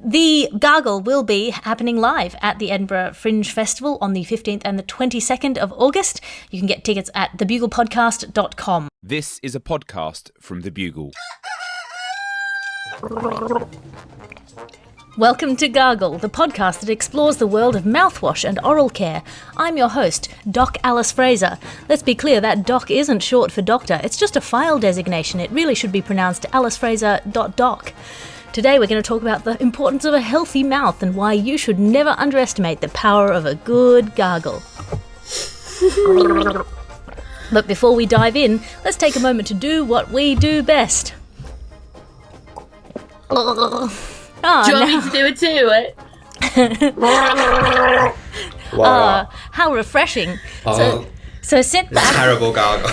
The Gargle will be happening live at the Edinburgh Fringe Festival on the 15th and the 22nd of August. You can get tickets at thebuglepodcast.com. This is a podcast from The Bugle. Welcome to Gargle, the podcast that explores the world of mouthwash and oral care. I'm your host, Doc Alice Fraser. Let's be clear, that doc isn't short for doctor. It's just a file designation. It really should be pronounced alicefraser.doc. Today we're going to talk about the importance of a healthy mouth and why you should never underestimate the power of a good gargle. But before we dive in, let's take a moment to do what we do best. Do you want me to do it too? How refreshing. So sit back. Terrible gargle.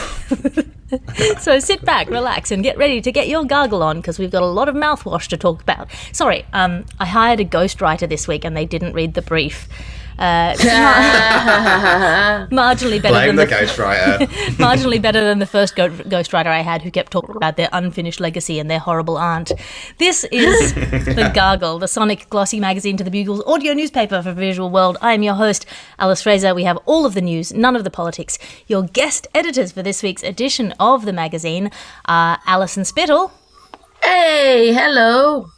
So sit back, relax, and get ready to get your gargle on, because we've got a lot of mouthwash to talk about. Sorry, I hired a ghostwriter this week and they didn't read the brief. Marginally better Blame than the ghostwriter. Marginally better than the first ghostwriter I had, who kept talking about their unfinished legacy and their horrible aunt. This is The Gargle, the sonic glossy magazine to the Bugle's audio newspaper for the visual world. I am your host, Alice Fraser. We have all of the news, none of the politics. Your guest editors for this week's edition of the magazine are Alison Spittle. Hey, hello.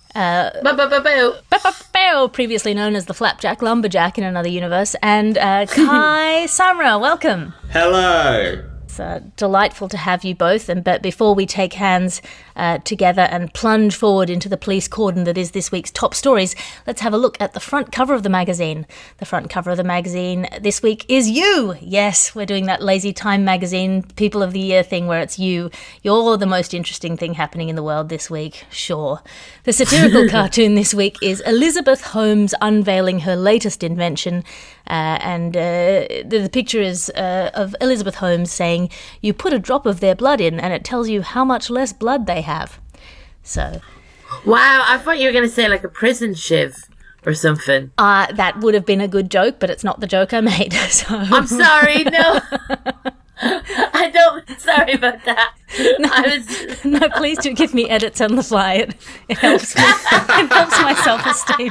Previously known as the Flapjack Lumberjack in another universe, and Kai Samra, welcome. Hello. It's delightful to have you both, but before we take hands together and plunge forward into the police cordon that is this week's top stories, let's have a look at the front cover of the magazine. The front cover of the magazine this week is you. Yes, we're doing that Lazy Time magazine People of the Year thing where it's you. You're the most interesting thing happening in the world this week, sure. The satirical cartoon this week is Elizabeth Holmes unveiling her latest invention, and the picture is of Elizabeth Holmes saying, "You put a drop of their blood in and it tells you how much less blood they have." So, wow, I thought you were going to say like a prison shiv or something. That would have been a good joke, but it's not the joke I made. So I'm sorry, no. I don't. Sorry about that. No, please do give me edits on the fly. It helps. It helps my self-esteem.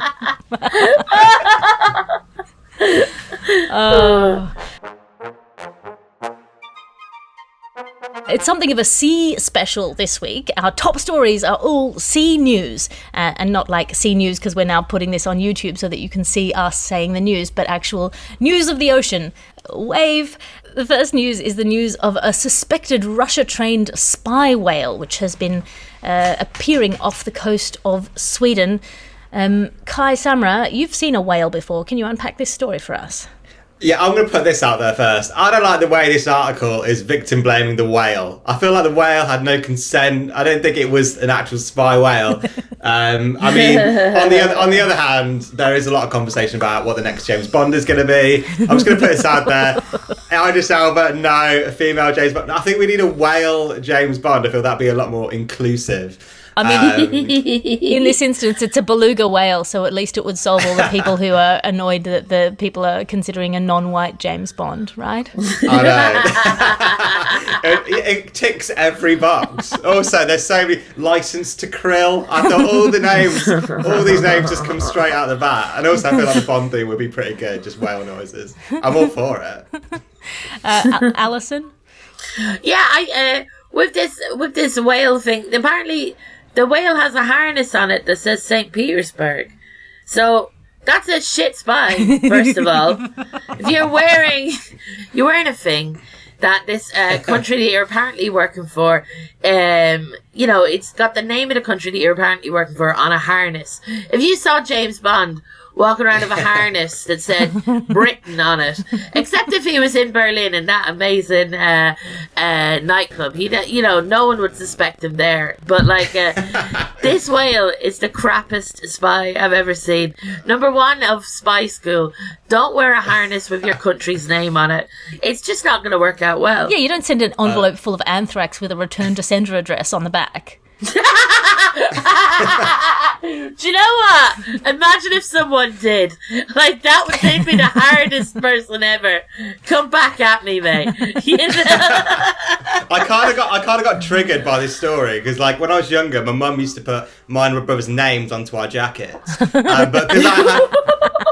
It's something of a C special this week. Our top stories are all C news, and not like C news because we're now putting this on YouTube so that you can see us saying the news, but actual news of the ocean. Wave. The first news is the news of a suspected Russia-trained spy whale, which has been appearing off the coast of Sweden. Kai Samra, you've seen a whale before. Can you unpack this story for us? Yeah, I'm going to put this out there first. I don't like the way this article is victim blaming the whale. I feel like the whale had no consent. I don't think it was an actual spy whale. I mean, on the other hand, there is a lot of conversation about what the next James Bond is going to be. I'm just going to put this out there. Idris Elba, no. A female James Bond. I think we need a whale James Bond. I feel that'd be a lot more inclusive. I mean, in this instance, it's a beluga whale, so at least it would solve all the people who are annoyed that the people are considering a non-white James Bond, right? I know. it ticks every box. Also, there's so many licensed to krill. I thought all these names just come straight out of the bat. And also, I feel like the Bond thing would be pretty good, just whale noises. I'm all for it. Alison? Yeah, with this whale thing, apparently the whale has a harness on it that says St. Petersburg. So that's a shit spy, first of all. If you're wearing a thing that this country that you're apparently working for, it's got the name of the country that you're apparently working for on a harness. If you saw James Bond walking around with a harness that said Britain on it, except if he was in Berlin in that amazing nightclub, no one would suspect him there. But this whale is the crappiest spy I've ever seen. Number one of spy school, don't wear a harness with your country's name on it. It's just not going to work out well. Yeah, you don't send an envelope full of anthrax with a return to sender address on the back. Do you know what? Imagine if someone did. Like, they'd be the hardest person ever. Come back at me, mate. You know? I kind of got triggered by this story because, like, when I was younger, my mum used to put mine and my brother's names onto our jackets.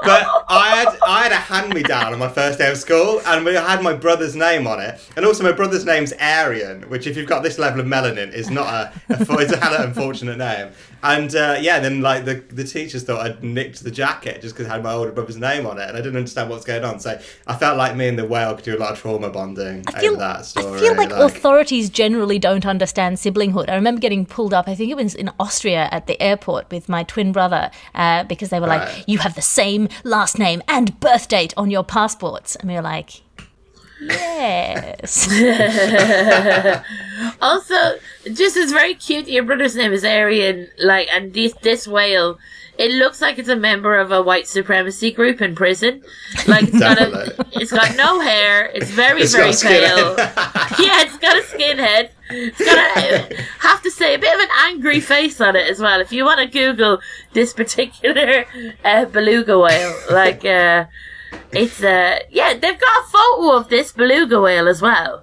But I had a hand-me-down on my first day of school, and we had my brother's name on it, and also my brother's name's Aryan, which, if you've got this level of melanin, is not it's a hella unfortunate name. And then like the teachers thought I'd nicked the jacket just because it had my older brother's name on it, and I didn't understand what was going on. So I felt like me and the whale could do a lot of trauma bonding over that story. I feel like authorities generally don't understand siblinghood. I remember getting pulled up, I think it was in Austria at the airport with my twin brother, because they were like, you have the same last name and birth date on your passports. And we were like, yes. Also, just it's very cute. Your brother's name is Aryan, like, and this whale, it looks like it's a member of a white supremacy group in prison. Like, it's got no hair. It's very pale. Yeah, it's got a skinhead. It's got have to say, a bit of an angry face on it as well. If you want to Google this particular beluga whale, like, it's they've got a photo of this beluga whale as well.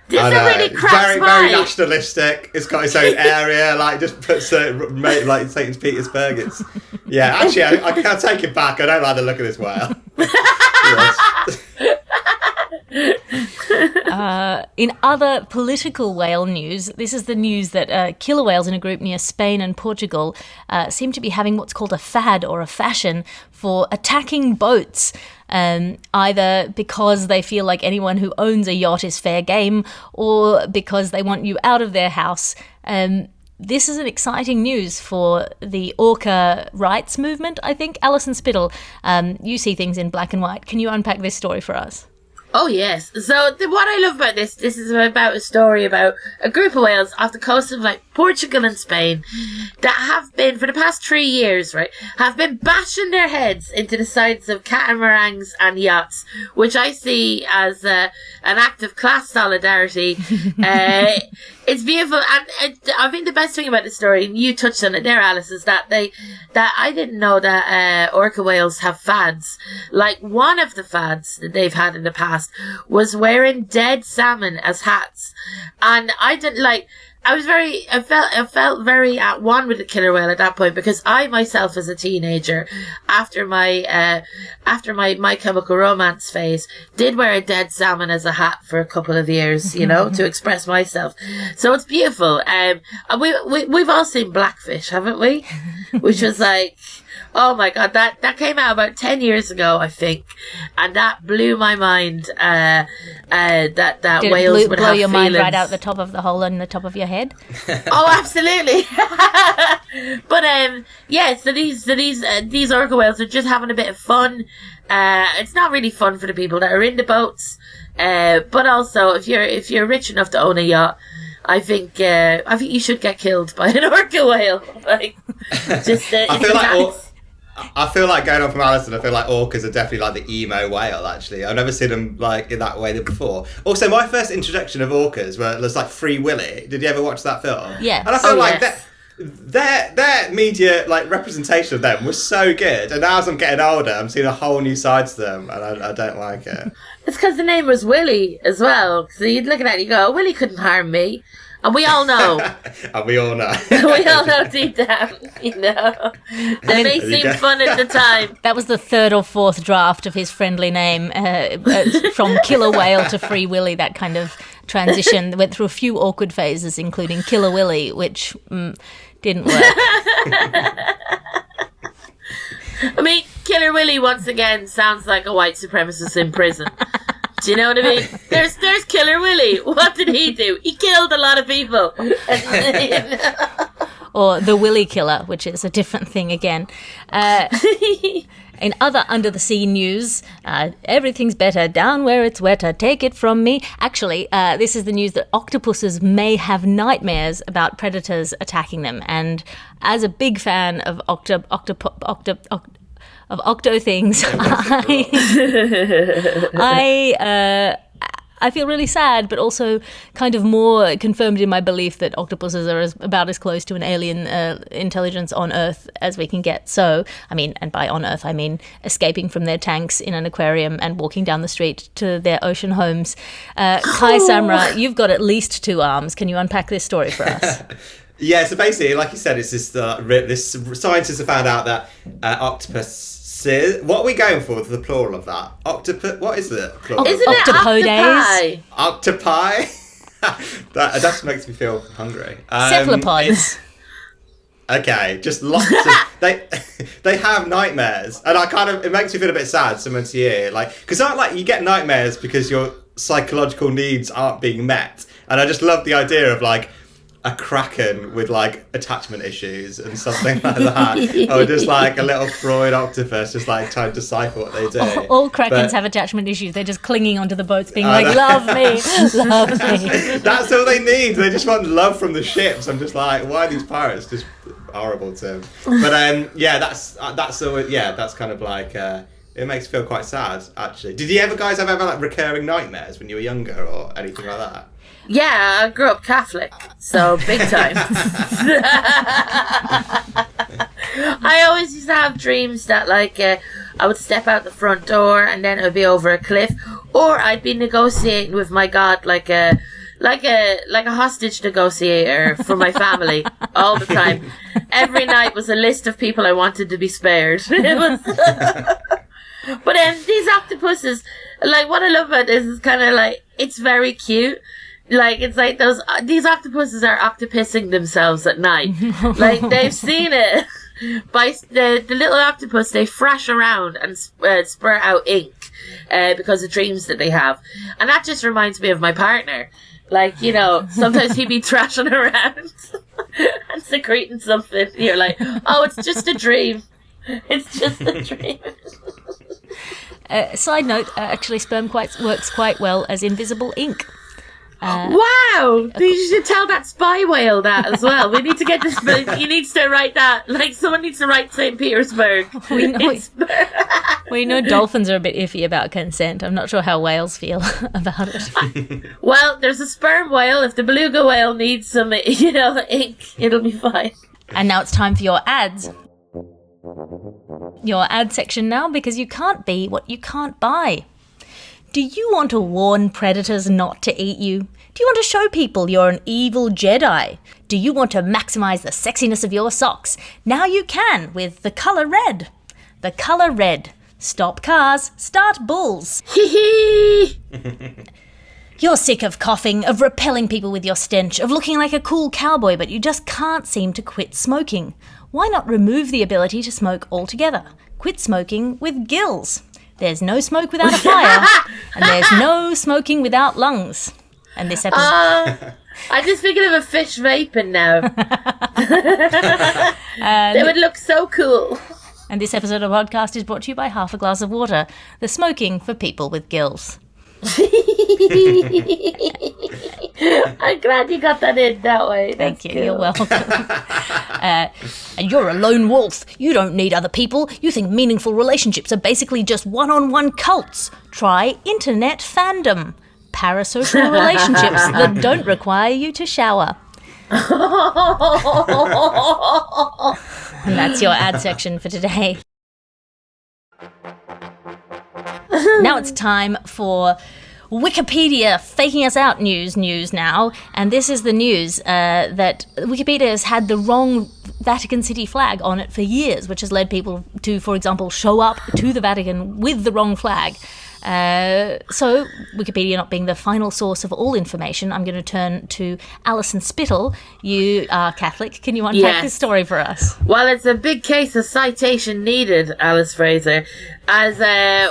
This is really crap. Very nationalistic. It's got its own area. Like, just puts like St. Petersburg. It's Actually, I can't take it back. I don't like the look of this whale. In other political whale news, this is the news that killer whales in a group near Spain and Portugal seem to be having what's called a fad or a fashion for attacking boats, either because they feel like anyone who owns a yacht is fair game or because they want you out of their house. This is an exciting news for the Orca rights movement, I think. Alison Spittle, you see things in black and white. Can you unpack this story for us? Oh, yes. So what I love about this is about a story about a group of whales off the coast of, like, Portugal and Spain that have been, for the past 3 years, right, have been bashing their heads into the sides of catamarans and yachts, which I see as an act of class solidarity. It's beautiful, and I think the best thing about the story, and you touched on it there, Alice, is that I didn't know that orca whales have fads. Like, one of the fads that they've had in the past was wearing dead salmon as hats, and I felt very at one with the killer whale at that point, because I myself, as a teenager, after my My Chemical Romance phase, did wear a dead salmon as a hat for a couple of years, you know, to express myself. So it's beautiful. We've all seen Blackfish, haven't we? Which was like, oh my God, that came out about 10 years ago, I think, and that blew my mind. That Did whales it would blow have your feelings. mind right out the top of the hole in the top of your head? Oh, absolutely. But so these orca whales are just having a bit of fun. It's not really fun for the people that are in the boats, but also if you're rich enough to own a yacht, I think you should get killed by an orca whale. Like, just I feel like going on from Alison, I feel like orcas are definitely like the emo whale, actually. I've never seen them like in that way before. Also, my first introduction of orcas was like Free Willy. Did you ever watch that film? Yeah. And I feel like yes. their media like representation of them was so good. And now as I'm getting older, I'm seeing a whole new side to them, and I don't like it. It's because the name was Willy as well. So you'd look at it and you go, Willy couldn't harm me. And we all know. And we all know. We all know deep down, you know. They may seem fun at the time. That was the third or fourth draft of his friendly name, from Killer Whale to Free Willy. That kind of transition went through a few awkward phases, including Killer Willy, which didn't work. I mean, Killer Willy, once again, sounds like a white supremacist in prison. Do you know what I mean? There's Killer Willy. What did he do? He killed a lot of people. Or the Willy Killer, which is a different thing again. In other under-the-sea news, everything's better down where it's wetter. Take it from me. Actually, this is the news that octopuses may have nightmares about predators attacking them. And as a big fan of octo things, I feel really sad, but also kind of more confirmed in my belief that octopuses are about as close to an alien intelligence on Earth as we can get. So, I mean, and by on Earth, I mean escaping from their tanks in an aquarium and walking down the street to their ocean homes. Kai Samra, you've got at least 2 arms. Can you unpack this story for us? Yeah, so basically, like you said, it's this scientists have found out that octopus. What are we going for the plural of that? Octopus. What is the plural? Isn't it Octopodes? octopi? that just makes me feel hungry. Cephalopods. Okay, just lots of they have nightmares, and it makes me feel a bit sad sometimes to hear, because you get nightmares because your psychological needs aren't being met, and I just love the idea of a kraken with attachment issues and something like that, or just a little Freud octopus just trying to decipher what they do. All krakens have attachment issues. They're just clinging onto the boats, being love me, love me. That's all they need. They just want love from the ships. I'm just why are these pirates just horrible to them? But that's kind of it makes me feel quite sad, actually. Did you guys have recurring nightmares when you were younger or anything like that? Yeah, I grew up Catholic, so big time. I always used to have dreams that I would step out the front door and then it would be over a cliff, or I'd be negotiating with my God like a hostage negotiator for my family all the time. Every night was a list of people I wanted to be spared. It was. But these octopuses, what I love about this is kind of it's very cute. It's these octopuses are octopusing themselves at night. They've seen it. By the little octopus, they thrash around and spurt out ink because of dreams that they have. And that just reminds me of my partner. Sometimes he'd be thrashing around and secreting something. You're like, oh, it's just a dream. It's just a dream. Side note, actually sperm works quite well as invisible ink. Wow! You should tell that spy whale that as well. We need to get this. He needs to write that. Someone needs to write St. Petersburg. We know dolphins are a bit iffy about consent. I'm not sure how whales feel about it. Well, there's a sperm whale. If the beluga whale needs some, ink, it'll be fine. And now it's time for your ads. Your ad section now, because you can't be what you can't buy. Do you want to warn predators not to eat you? Do you want to show people you're an evil Jedi? Do you want to maximise the sexiness of your socks? Now you can with the colour red. The colour red. Stop cars, start bulls. Hee You're sick of coughing, of repelling people with your stench, of looking like a cool cowboy, but you just can't seem to quit smoking. Why not remove the ability to smoke altogether? Quit smoking with gills. There's no smoke without a fire, and there's no smoking without lungs. And this episode... I'm just thinking of a fish vaping now. They would look so cool. And this episode of podcast is brought to you by Half a Glass of Water, the smoking for people with gills. I'm glad you got that in that way. Thank you. Cool. You're welcome. And you're a lone wolf. You don't need other people. You think meaningful relationships are basically just one-on-one cults. Try internet fandom. Parasocial relationships that don't require you to shower. And that's your ad section for today. Now it's time for Wikipedia faking us out news now. And this is the news that Wikipedia has had the wrong Vatican City flag on it for years, which has led people to, for example, show up to the Vatican with the wrong flag. So, Wikipedia not being the final source of all information, I'm going to turn to Alison Spittle. You are Catholic. Can you unpack this story for us? Well, it's a big case of citation needed, Alice Fraser. As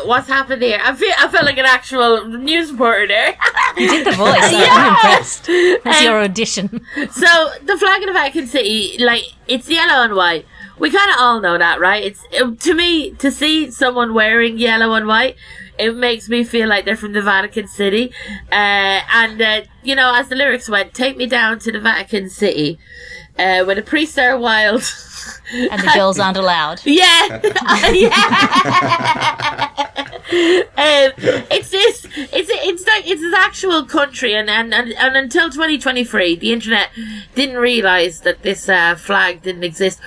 what's happened here? I felt like an actual news reporter there. You did the voice. I'm impressed. That's your audition. So, the flag of the Vatican City, it's yellow and white. We kind of all know that, right? It's to me, to see someone wearing yellow and white, it makes me feel like they're from the Vatican City. And as the lyrics went, take me down to the Vatican City, where the priests are wild. And the girls aren't allowed. Yeah. It's it's an actual country, and until 2023, the internet didn't realize that this flag didn't exist.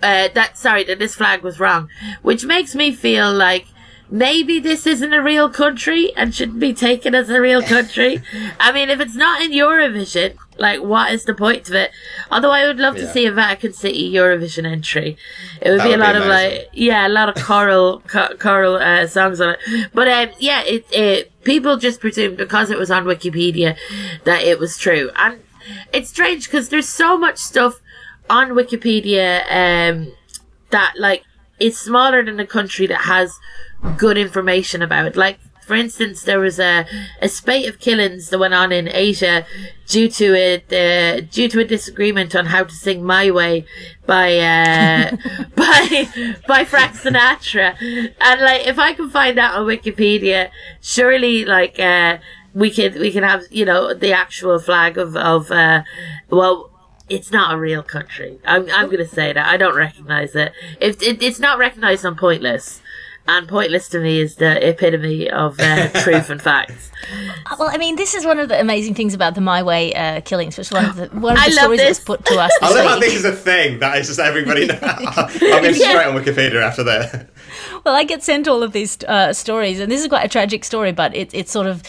That this flag was wrong, which makes me feel like maybe this isn't a real country and shouldn't be taken as a real country. I mean, if it's not in Eurovision, like, what is the point of it? Although I would love to see a Vatican City Eurovision entry. It would be a lot of a lot of choral songs on it. But people just presumed because it was on Wikipedia that it was true. And it's strange because there's so much stuff on Wikipedia that, like, is smaller than a country that has good information about it. Like, for instance, there was a spate of killings that went on in Asia due to a disagreement on how to sing "My Way" by Frank Sinatra. And, like, if I can find that on Wikipedia, surely, like, we can have, you know, the actual flag of it's not a real country. I'm going to say that. I don't recognise it. If it's not recognised on Pointless. And Pointless to me is the epitome of truth and facts. Well, I mean, this is one of the amazing things about the My Way killings, which is one of the stories that was put to us this I love how week. this is a thing that is just everybody knows. I'm going straight on Wikipedia after that. Well, I get sent all of these stories, and this is quite a tragic story, but it's sort of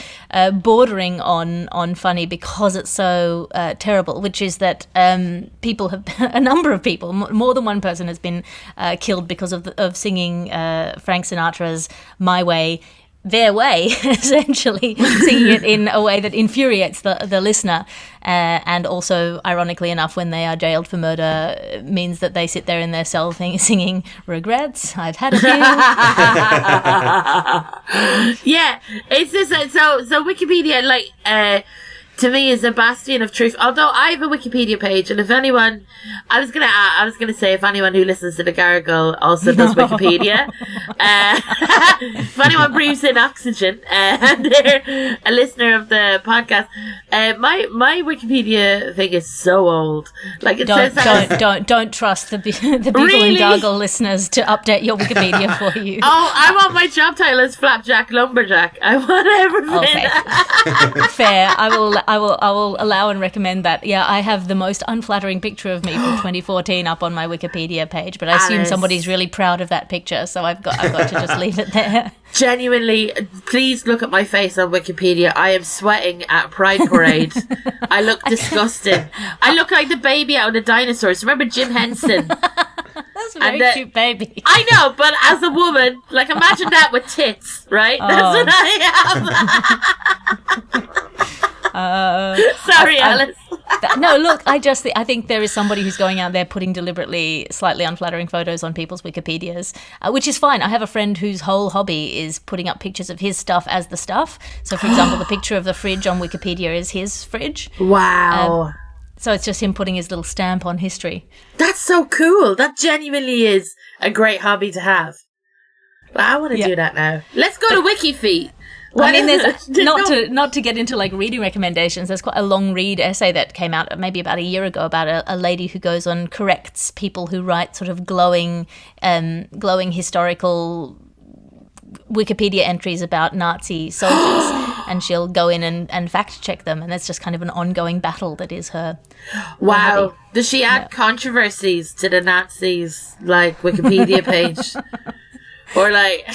bordering on funny because it's so terrible, which is that people have, a number of people, more than one person has been killed because of singing Frank Sinatra's My Way, their way, essentially, singing it in a way that infuriates the listener, and also, ironically enough, when they are jailed for murder, means that they sit there in their cell singing "Regrets, I've had a few." Yeah, it's just so Wikipedia, like, to me, is a bastion of truth. Although I have a Wikipedia page, and if anyone, I was gonna say, if anyone who listens to the Gargle also does Wikipedia, if anyone breathes in oxygen and they're a listener of the podcast, my Wikipedia thing is so old. Like, it says that don't trust the Bugle and Gargle listeners to update your Wikipedia for you. Oh, I want my job title as Flapjack Lumberjack. I want everything. Okay. Fair. I will allow and recommend that. Yeah, I have the most unflattering picture of me from 2014 up on my Wikipedia page, but I assume somebody's really proud of that picture, so I've got to just leave it there. Genuinely, please look at my face on Wikipedia. I am sweating at Pride Parade. I look disgusting. I look like the baby out of the dinosaurs. Remember Jim Henson? That's a very cute baby. I know, but as a woman, like, imagine that with tits, right? That's what I am. Sorry, Alice. No, look, I think there is somebody who's going out there putting deliberately slightly unflattering photos on people's Wikipedias, which is fine. I have a friend whose whole hobby is putting up pictures of his stuff as the stuff. So, for example, the picture of the fridge on Wikipedia is his fridge. Wow. So it's just him putting his little stamp on history. That's so cool. That genuinely is a great hobby to have. But I want to do that now. Let's go to WikiFeet. I mean, there's not to get into like reading recommendations. There's quite a long read essay that came out maybe about a year ago about a lady who goes on corrects people who write sort of glowing historical Wikipedia entries about Nazi soldiers, and she'll go in and fact check them, and that's just kind of an ongoing battle that is her. Wow. Hobby. Does she add controversies to the Nazis like Wikipedia page? Or like,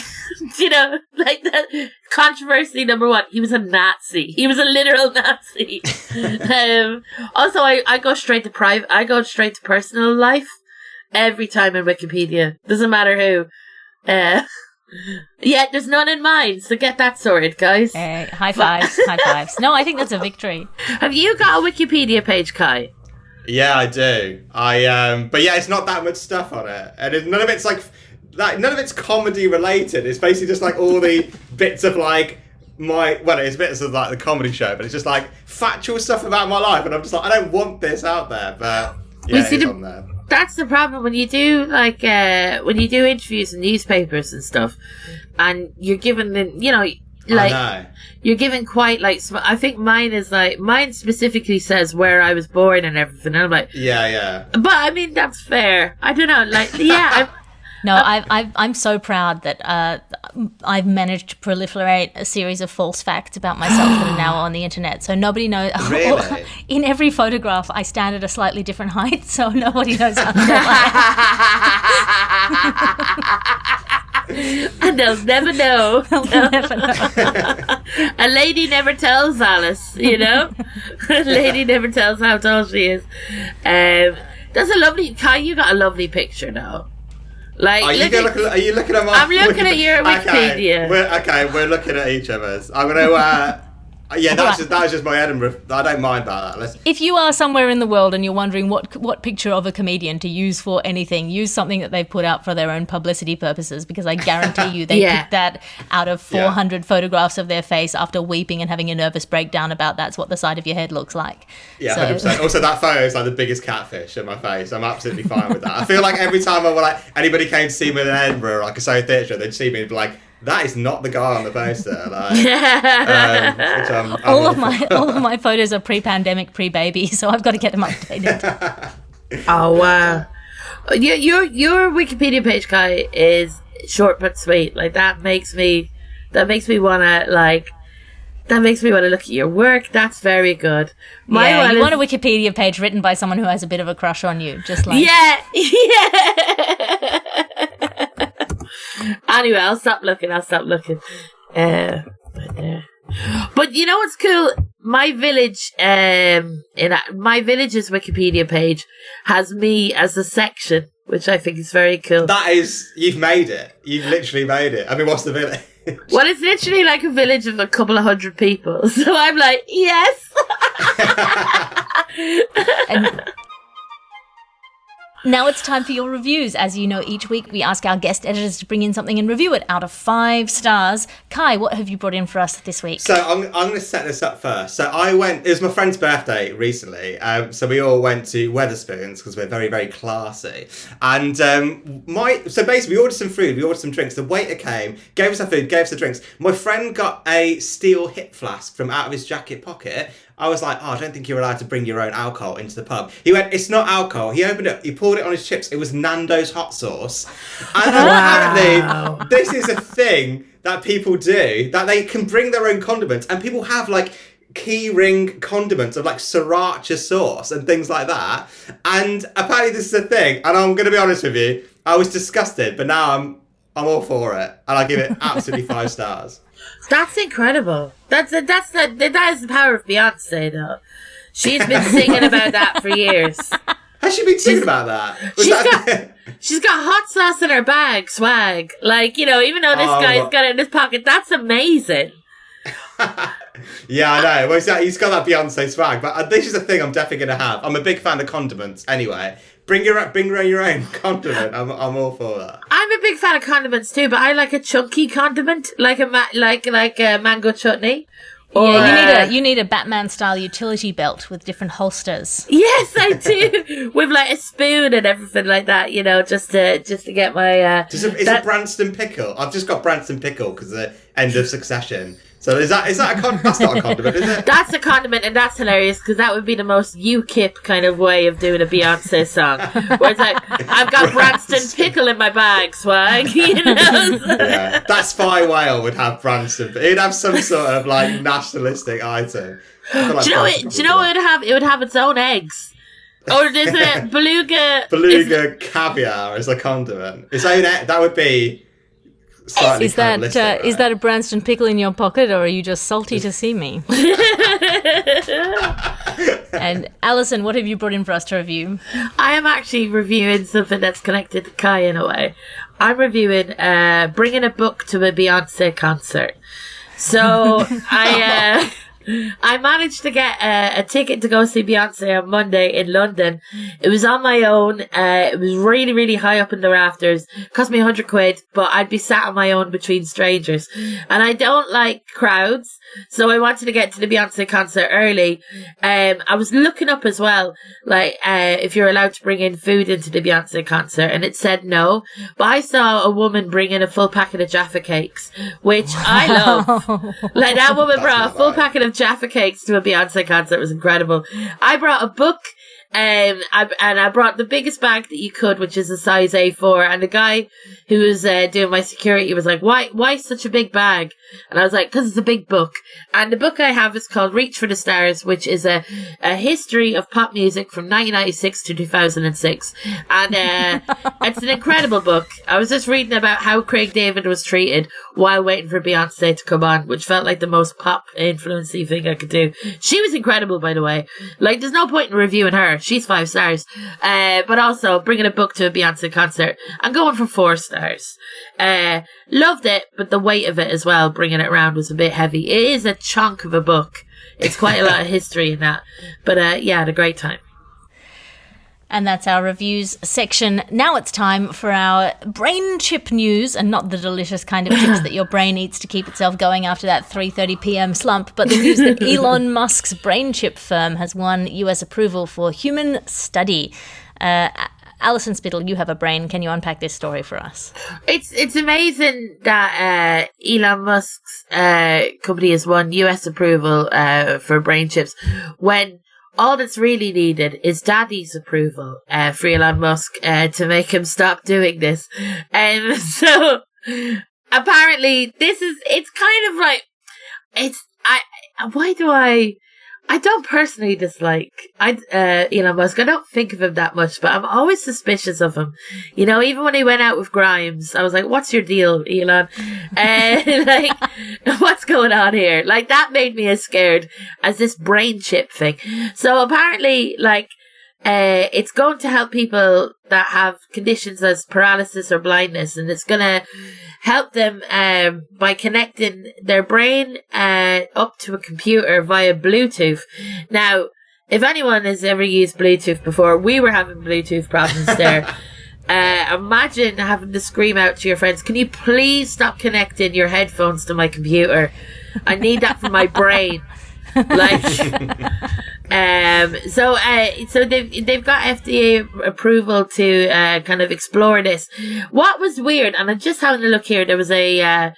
you know, like that controversy number 1. He was a Nazi. He was a literal Nazi. Also, I go straight to private. I go straight to personal life every time in Wikipedia. Doesn't matter who. Yeah, there's none in mine. So get that sorted, guys. High fives. High fives. No, I think that's a victory. Have you got a Wikipedia page, Kai? Yeah, I do. But yeah, it's not that much stuff on it, and none of it's like none of it's comedy related. It's basically just like all the bits of like it's bits of like the comedy show, but it's just like factual stuff about my life, and I'm just like, I don't want this out there, but yeah, it's on there. That's the problem when you do like when you do interviews in newspapers and stuff, and you're given you're given quite like I think mine specifically says where I was born and everything. And I'm like, yeah. But I mean, that's fair. I don't know, like, yeah. No, I'm so proud that I've managed to proliferate a series of false facts about myself that are now on the internet. So nobody knows. Really? In every photograph, I stand at a slightly different height, so nobody knows how tall I am. And they'll never know. They'll never know. A lady never tells Alice, you know? A lady never tells how tall she is. That's a lovely... Kai, you got a lovely picture now. Like, are you looking at my... I'm looking at your Wikipedia. We're looking at each of us. I'm going to... yeah, that was just my Edinburgh. I don't mind about that. If you are somewhere in the world and you're wondering what picture of a comedian to use for anything, use something that they've put out for their own publicity purposes, because I guarantee you they picked that out of 400 photographs of their face after weeping and having a nervous breakdown about that's what the side of your head looks like. Yeah, 100%. Also, that photo is like the biggest catfish in my face. I'm absolutely fine with that. I feel like every time anybody came to see me in Edinburgh, like a South theatre, they'd see me and be like, that is not the guy on the poster. All of my photos are pre-pandemic, pre-baby, so I've got to get them updated. Oh wow! Your Wikipedia page, Kai, is short but sweet. Like that makes me wanna look at your work. That's very good. You want a Wikipedia page written by someone who has a bit of a crush on you, just like Anyway, I'll stop looking. But you know what's cool? My village's Wikipedia page has me as a section, which I think is very cool. That is, you've made it. You've literally made it. I mean, what's the village? Well, it's literally like a village of a couple of hundred people. So I'm like, yes. And now it's time for your reviews. As you know, each week we ask our guest editors to bring in something and review it out of 5 stars. Kai, what have you brought in for us this week? So I'm going to set this up first. So it was my friend's birthday recently. So we all went to Wetherspoons because we're very, very classy. And so basically we ordered some food, we ordered some drinks. The waiter came, gave us our food, gave us the drinks. My friend got a steel hip flask from out of his jacket pocket. I was like, I don't think you're allowed to bring your own alcohol into the pub. He went, it's not alcohol. He opened it, he poured it on his chips. It was Nando's hot sauce. And apparently, this is a thing that people do, that they can bring their own condiments. And people have like key ring condiments of like sriracha sauce and things like that. And apparently this is a thing. And I'm going to be honest with you, I was disgusted, but now I'm all for it. And I give it absolutely 5 stars. That's incredible. That is the power of Beyonce, though. She's been singing about that for years. Has she been singing about that? She's got hot sauce in her bag, swag. Like, even though this guy's got it in his pocket, that's amazing. Yeah, I know. Well, he's got that Beyonce swag, but this is a thing I'm definitely going to have. I'm a big fan of condiments anyway. Bring your own condiment. I'm all for that. I'm a big fan of condiments too, but I like a chunky condiment, like a mango chutney. Or, you need a Batman style utility belt with different holsters. Yes, I do, with like a spoon and everything like that. Just to get my. Is it Branston pickle? I've just got Branston pickle because the end of Succession. So is that a that's not a condiment, is it? That's a condiment, and that's hilarious because that would be the most UKIP kind of way of doing a Beyonce song, where it's like, I've got Branston pickle in my bag, swag. Yeah, that Spy Whale would have Branston. It'd have some sort of like nationalistic item. Like do you know what it would have? It would have its own eggs. Or is it beluga caviar as a condiment? Its own that would be. Is that a Branston pickle in your pocket, or are you just salty to see me? And Alison, what have you brought in for us to review? I am actually reviewing something that's connected to Kai in a way. I'm reviewing bringing a book to a Beyonce concert. So I managed to get a ticket to go see Beyonce on Monday in London. It was on my own. It was really, really high up in the rafters. It cost me £100, but I'd be sat on my own between strangers. And I don't like crowds, so I wanted to get to the Beyonce concert early. I was looking up as well, like, if you're allowed to bring in food into the Beyonce concert, and it said no. But I saw a woman bring in a full packet of Jaffa cakes, which I love. Like, that woman brought a full packet of Jaffa cakes to a Beyonce concert. It was incredible. I brought a book I brought the biggest bag that you could, which is a size A4. And the guy who was doing my security was like, why such a big bag? And I was like, because it's a big book. And the book I have is called Reach for the Stars, which is a history of pop music from 1996 to 2006. And it's an incredible book. I was just reading about how Craig David was treated while waiting for Beyonce to come on, which felt like the most pop influencey thing I could do. She was incredible, by the way. Like, there's no point in reviewing her. She's 5 stars. But also, bringing a book to a Beyonce concert, I'm going for 4 stars. Loved it, but the weight of it as well, bringing it around, was a bit heavy. It is a chunk of a book. It's quite a lot of history in that. But yeah, I had a great time. And that's our reviews section. Now it's time for our brain chip news, and not the delicious kind of chips that your brain eats to keep itself going after that 3:30 p.m. slump, but the news that Elon Musk's brain chip firm has won US approval for human study. Alison Spittle, you have a brain. Can you unpack this story for us? It's amazing that Elon Musk's company has won US approval for brain chips when all that's really needed is Daddy's approval for Elon Musk to make him stop doing this. So apparently it's kind of like, I don't personally dislike Elon Musk. I don't think of him that much, but I'm always suspicious of him. You know, even when he went out with Grimes, I was like, what's your deal, Elon? Like, what's going on here? Like, that made me as scared as this brain chip thing. So apparently, like, it's going to help people that have conditions as paralysis or blindness, and it's going to help them by connecting their brain up to a computer via Bluetooth. Now, if anyone has ever used Bluetooth before, we were having Bluetooth problems there. Imagine having to scream out to your friends, can you please stop connecting your headphones to my computer? I need that for my brain. Like, so they've got FDA approval to kind of explore this. What was weird, and I'm just having a look here. There was a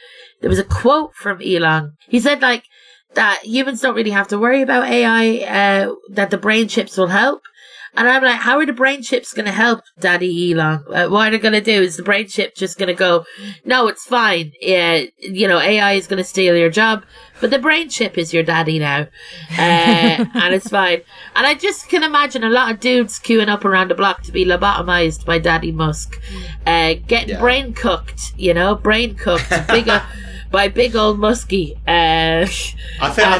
quote from Elon. He said like that humans don't really have to worry about AI. That the brain chips will help. And I'm like, how are the brain chips going to help Daddy Elon? What are they going to do? Is the brain chip just going to go, no, it's fine. You know, AI is going to steal your job, but the brain chip is your daddy now. And it's fine. And I just can imagine a lot of dudes queuing up around the block to be lobotomized by Daddy Musk. Getting brain cooked, you know, by big old Muskie. I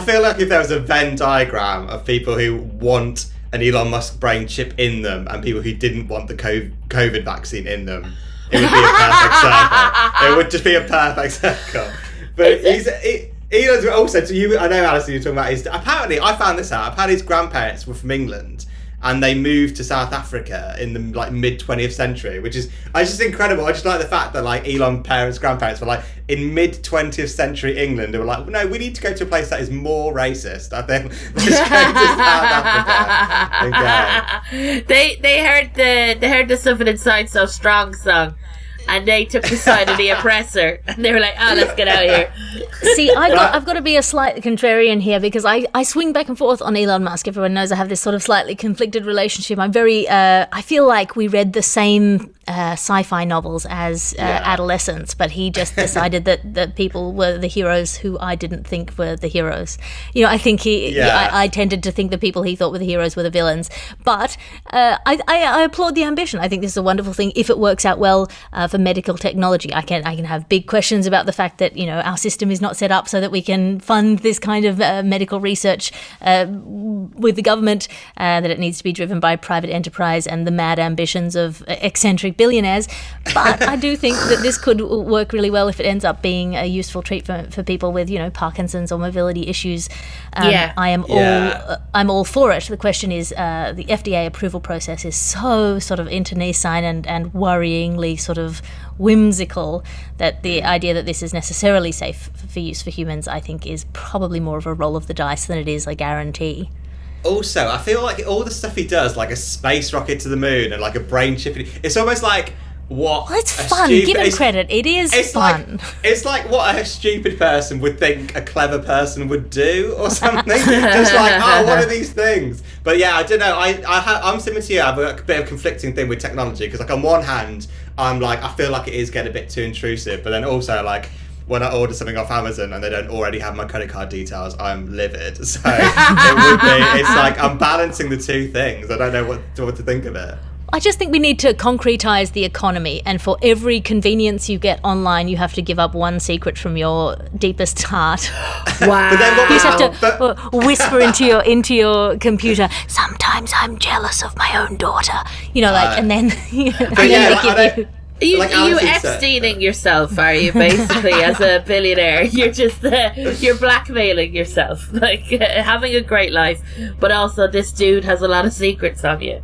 feel like if there was a Venn diagram of people who want an Elon Musk brain chip in them and people who didn't want the COVID vaccine in them, it would be a perfect circle. It would just be a perfect circle. But Elon's also, to you, I know, Alison, you're talking about apparently, I found this out, apparently his grandparents were from England and they moved to South Africa in the like mid 20th century, which is just incredible. I just like the fact that like Elon grandparents were like in mid 20th century England. They were like, no, we need to go to a place that is more racist. I think let's go to South Africa. Okay. They heard the Something Inside So Strong song. And they took the side of the oppressor. And they were like, let's get out of here. See, I've got to be a slight contrarian here because I swing back and forth on Elon Musk. Everyone knows I have this sort of slightly conflicted relationship. I'm very, I feel like we read the same sci-fi novels as adolescents, but he just decided that people were the heroes who I didn't think were the heroes. You know, I think I tended to think the people he thought were the heroes were the villains. But I applaud the ambition. I think this is a wonderful thing if it works out well for medical technology. I can have big questions about the fact that, you know, our system is not set up so that we can fund this kind of medical research with the government, that it needs to be driven by private enterprise and the mad ambitions of eccentric billionaires. But I do think that this could work really well if it ends up being a useful treatment for people with, you know, Parkinson's or mobility issues. I'm all for it. The question is, the FDA approval process is so sort of internecine and worryingly sort of whimsical that the idea that this is necessarily safe for use for humans, I think, is probably more of a roll of the dice than it is a guarantee. Also, I feel like all the stuff he does, like a space rocket to the moon and like a brain chip, it's almost like what... Well, it's fun. Give him credit. It is fun. It's like what a stupid person would think a clever person would do or something. Just like, what are these things? But yeah, I don't know. I'm similar to you. I have a bit of conflicting thing with technology because, like, on one hand, I'm like, I feel like it is getting a bit too intrusive. But then also, like, when I order something off Amazon and they don't already have my credit card details, I'm livid. So it's like I'm balancing the two things. I don't know what to think of it. I just think we need to concretize the economy, and for every convenience you get online, you have to give up one secret from your deepest heart. Wow. But then what You just have to whisper into your computer, sometimes I'm jealous of my own daughter. You know, like, and then, they give you... You Alison Epsteining yourself, are you, basically, as a billionaire? You're just, you're blackmailing yourself, like, having a great life, but also this dude has a lot of secrets on you.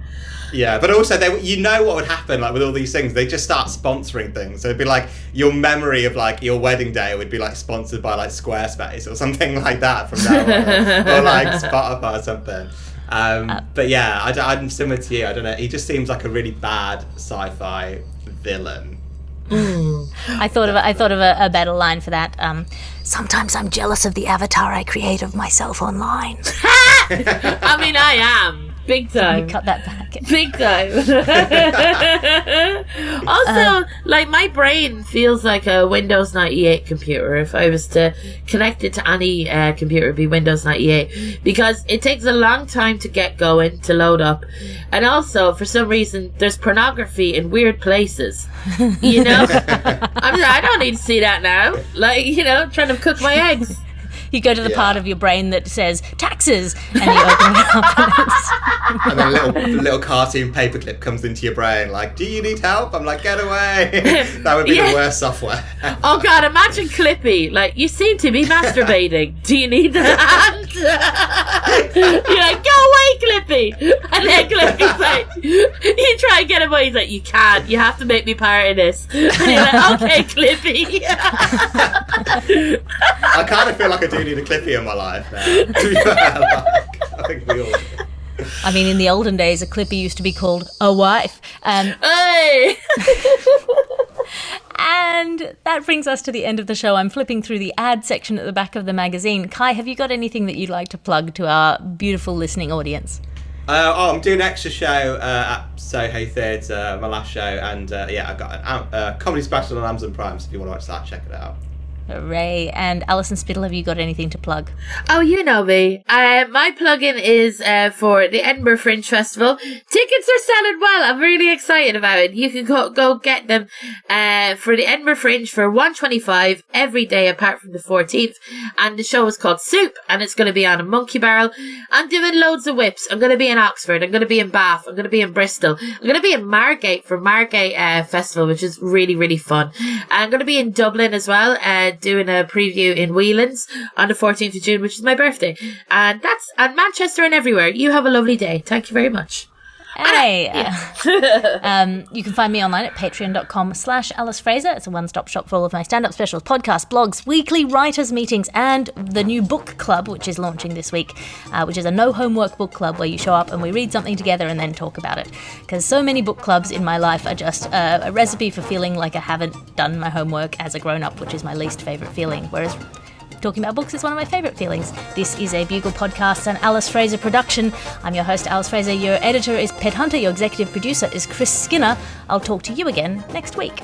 Yeah, but also, you know what would happen, like, with all these things, they just start sponsoring things. So it'd be like, your memory of, like, your wedding day would be, like, sponsored by, like, Squarespace or something like that from now on. Or, like, Spotify or something. But yeah, I'm similar to you. I don't know, he just seems like a really bad sci-fi villain. I thought of a better line for that. Sometimes I'm jealous of the avatar I create of myself online. I mean, I am. Big time. You cut that back. Big time. Also, like, my brain feels like a Windows 98 computer. If I was to connect it to any computer, it'd be Windows 98. Because it takes a long time to get going, to load up. And also, for some reason, there's pornography in weird places. You know? I don't need to see that now. Like, you know, trying to cook my eggs. You go to the part of your brain that says taxes, and you open it up. And then a little cartoon paperclip comes into your brain, like, do you need help? I'm like, get away. That would be the worst software. Oh God, imagine Clippy. Like, you seem to be masturbating. Do you need that? You're like, go away, Clippy. And then Clippy's like, you try and get him away. He's like, you can't. You have to make me part of this. And you're like, okay, Clippy. I kind of feel like I do need a Clippy in my life now. To be fair, like, I think we all do. I mean, in the olden days, a Clippy used to be called a wife. Hey! And that brings us to the end of the show. I'm flipping through the ad section at the back of the magazine. Kai, have you got anything that you'd like to plug to our beautiful listening audience? I'm doing an extra show at Soho Theatre, my last show, and I've got a comedy special on Amazon Prime, so if you want to watch that, check it out. Hooray. And Alison Spittle, have you got anything to plug? Oh, you know me. My plug-in is for the Edinburgh Fringe Festival. Tickets are selling well. I'm really excited about it. You can go get them for the Edinburgh Fringe for $125 every day apart from the 14th. And the show is called Soup, and it's going to be on a monkey barrel. I'm doing loads of whips. I'm going to be in Oxford. I'm going to be in Bath. I'm going to be in Bristol. I'm going to be in Margate for Margate Festival, which is really, really fun. I'm going to be in Dublin as well, doing a preview in Whelan's on the 14th of June, which is my birthday. And that's at Manchester and everywhere. You have a lovely day. Thank you very much. Hey! You can find me online at patreon.com/Alice Fraser. It's a one-stop shop for all of my stand-up specials, podcasts, blogs, weekly writers' meetings, and the new book club, which is launching this week, which is a no-homework book club where you show up and we read something together and then talk about it. Because so many book clubs in my life are just a recipe for feeling like I haven't done my homework as a grown-up, which is my least favourite feeling, whereas talking about books is one of my favourite feelings. This is a Bugle podcast and Alice Fraser production. I'm your host, Alice Fraser. Your editor is Pet Hunter. Your executive producer is Chris Skinner. I'll talk to you again next week.